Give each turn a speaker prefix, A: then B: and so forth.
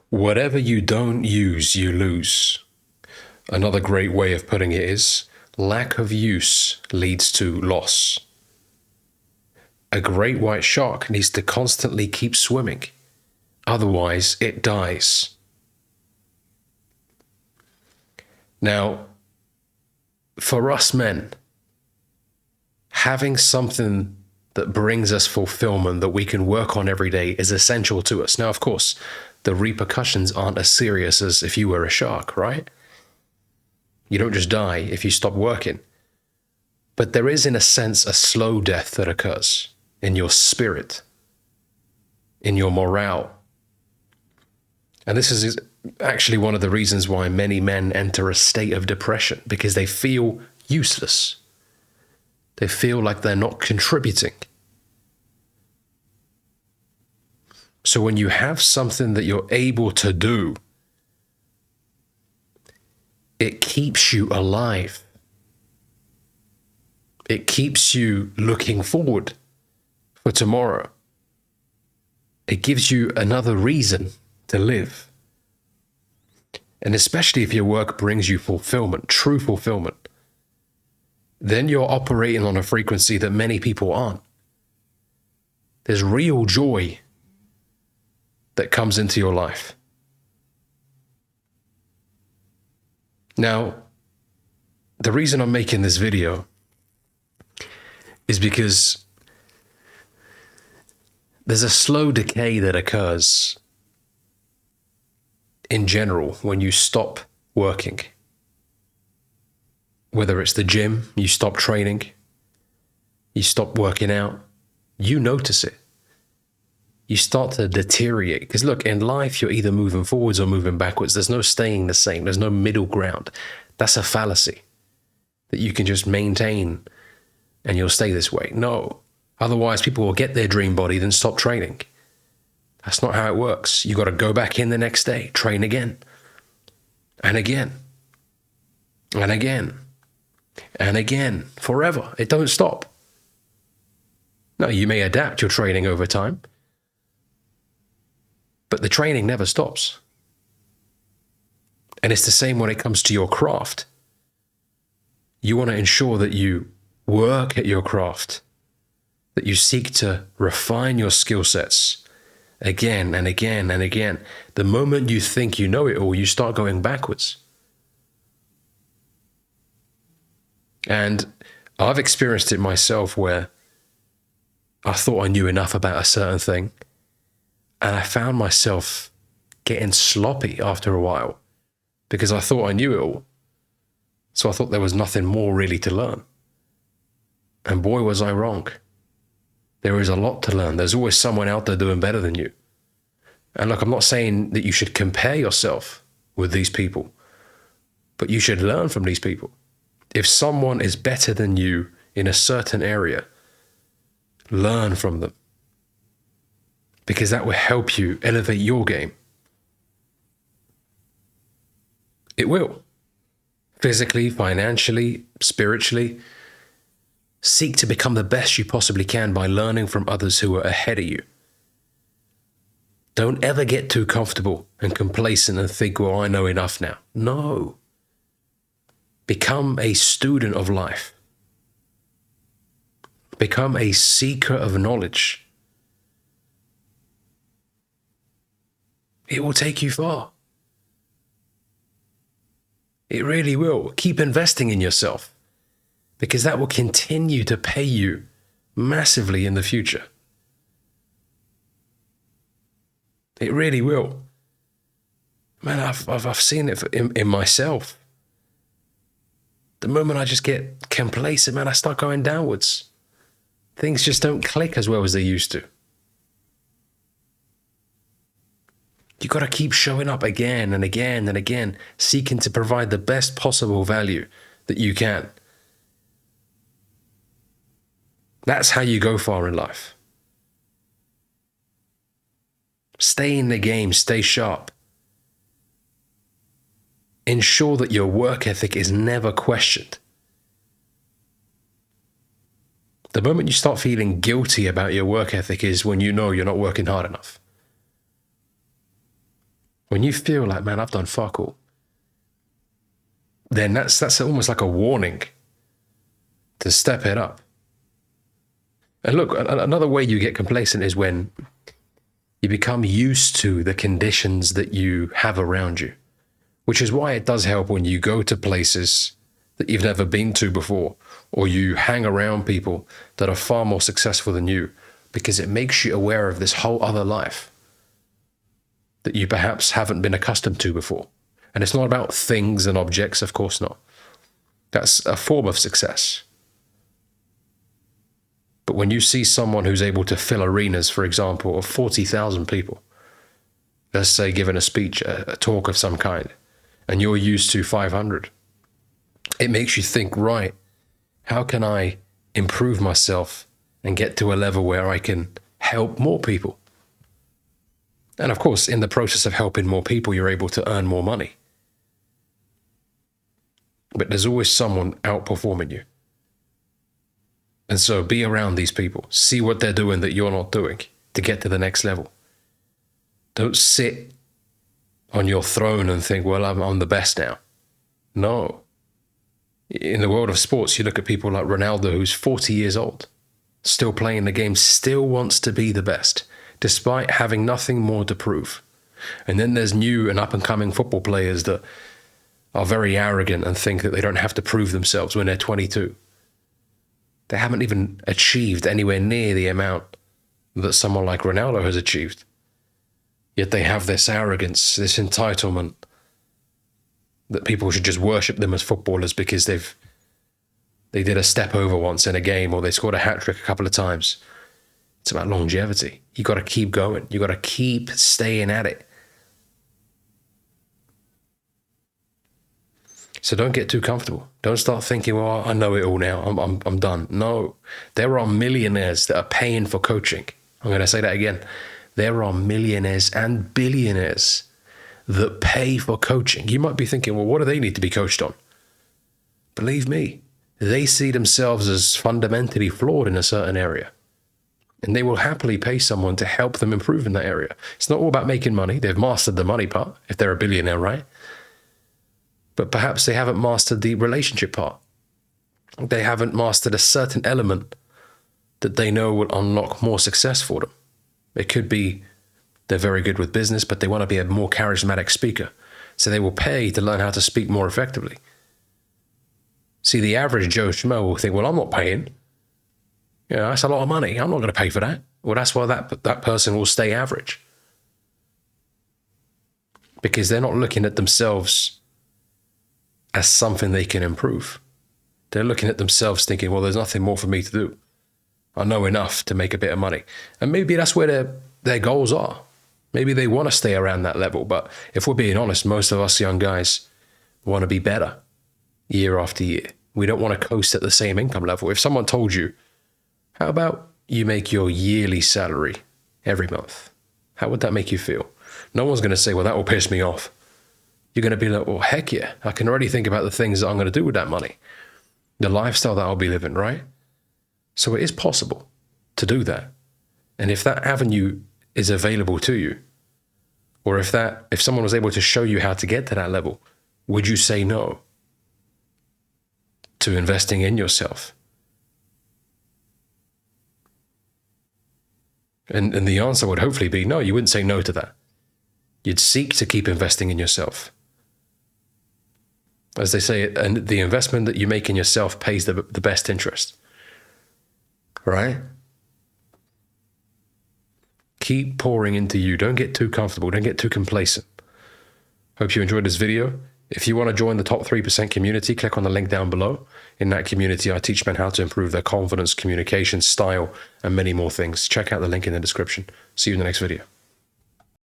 A: Whatever you don't use, you lose. Another great way of putting it is, lack of use leads to loss. A great white shark needs to constantly keep swimming. Otherwise, it dies. Now, for us men, having something that brings us fulfillment that we can work on every day is essential to us. Now, of course, the repercussions aren't as serious as if you were a shark, right? You don't just die if you stop working. But there is, in a sense, a slow death that occurs in your spirit, in your morale. And this is actually one of the reasons why many men enter a state of depression, because they feel useless. They feel like they're not contributing. So when you have something that you're able to do, it keeps you alive. It keeps you looking forward for tomorrow. It gives you another reason to live. And especially if your work brings you fulfillment, true fulfillment, then you're operating on a frequency that many people aren't. There's real joy that comes into your life. Now, the reason I'm making this video is because there's a slow decay that occurs in general when you stop working. Whether it's the gym, you stop training, you stop working out, you notice it. You start to deteriorate. Because look, in life, you're either moving forwards or moving backwards. There's no staying the same. There's no middle ground. That's a fallacy that you can just maintain and you'll stay this way. No. Otherwise, people will get their dream body, then stop training. That's not how it works. You got to go back in the next day, train again, and again, and again, and again, forever. It don't stop. No, you may adapt your training over time, but the training never stops. And it's the same when it comes to your craft. You want to ensure that you work at your craft, that you seek to refine your skill sets again and again and again. The moment you think you know it all, you start going backwards. And I've experienced it myself where I thought I knew enough about a certain thing, and I found myself getting sloppy after a while because I thought I knew it all. So I thought there was nothing more really to learn. And boy, was I wrong. There is a lot to learn. There's always someone out there doing better than you. And look, I'm not saying that you should compare yourself with these people, but you should learn from these people. If someone is better than you in a certain area, learn from them, because that will help you elevate your game. It will. Physically, financially, spiritually. Seek to become the best you possibly can by learning from others who are ahead of you. Don't ever get too comfortable and complacent and think, well, I know enough now. No. Become a student of life. Become a seeker of knowledge. It will take you far. It really will. Keep investing in yourself, because that will continue to pay you massively in the future. It really will. Man, I've seen it in myself. The moment I just get complacent, man, I start going downwards. Things just don't click as well as they used to. You got to keep showing up again and again and again, seeking to provide the best possible value that you can. That's how you go far in life. Stay in the game, stay sharp. Ensure that your work ethic is never questioned. The moment you start feeling guilty about your work ethic is when you know you're not working hard enough. When you feel like, man, I've done fuck all, then that's almost like a warning to step it up. And look, another way you get complacent is when you become used to the conditions that you have around you, which is why it does help when you go to places that you've never been to before, or you hang around people that are far more successful than you, because it makes you aware of this whole other life that you perhaps haven't been accustomed to before. And it's not about things and objects, of course not. That's a form of success. But when you see someone who's able to fill arenas, for example, of 40,000 people, let's say giving a speech, a talk of some kind, and you're used to 500, it makes you think, right, how can I improve myself and get to a level where I can help more people? And of course, in the process of helping more people, you're able to earn more money. But there's always someone outperforming you. And so be around these people. See what they're doing that you're not doing to get to the next level. Don't sit on your throne and think, well, I'm the best now. No. In the world of sports, you look at people like Ronaldo, who's 40 years old, still playing the game, still wants to be the best, despite having nothing more to prove. And then there's new and up-and-coming football players that are very arrogant and think that they don't have to prove themselves when they're 22. They haven't even achieved anywhere near the amount that someone like Ronaldo has achieved. Yet they have this arrogance, this entitlement, that people should just worship them as footballers because they did a step over once in a game, or they scored a hat-trick a couple of times. It's about longevity. You got to keep going. You got to keep staying at it. So don't get too comfortable. Don't start thinking, well, I know it all now. I'm done. No, there are millionaires that are paying for coaching. I'm going to say that again. There are millionaires and billionaires that pay for coaching. You might be thinking, well, what do they need to be coached on? Believe me, they see themselves as fundamentally flawed in a certain area. And they will happily pay someone to help them improve in that area. It's not all about making money. They've mastered the money part, if they're a billionaire, right? But perhaps they haven't mastered the relationship part. They haven't mastered a certain element that they know will unlock more success for them. It could be they're very good with business, but they want to be a more charismatic speaker. So they will pay to learn how to speak more effectively. See, the average Joe Schmo will think, well, I'm not paying. You know, that's a lot of money. I'm not going to pay for that. Well, that's why that person will stay average. Because they're not looking at themselves as something they can improve. They're looking at themselves thinking, well, there's nothing more for me to do. I know enough to make a bit of money. And maybe that's where their goals are. Maybe they want to stay around that level. But if we're being honest, most of us young guys want to be better year after year. We don't want to coast at the same income level. If someone told you, how about you make your yearly salary every month? How would that make you feel? No one's going to say, well, that will piss me off. You're going to be like, well, heck yeah. I can already think about the things that I'm going to do with that money. The lifestyle that I'll be living, right? So it is possible to do that. And if that avenue is available to you, or if someone was able to show you how to get to that level, would you say no to investing in yourself? And the answer would hopefully be no, you wouldn't say no to that. You'd seek to keep investing in yourself. As they say, and the investment that you make in yourself pays the best interest. Right? Keep pouring into you. Don't get too comfortable. Don't get too complacent. Hope you enjoyed this video. If you want to join the top 3% community, click on the link down below. In that community, I teach men how to improve their confidence, communication, style, and many more things. Check out the link in the description. See you in the next video.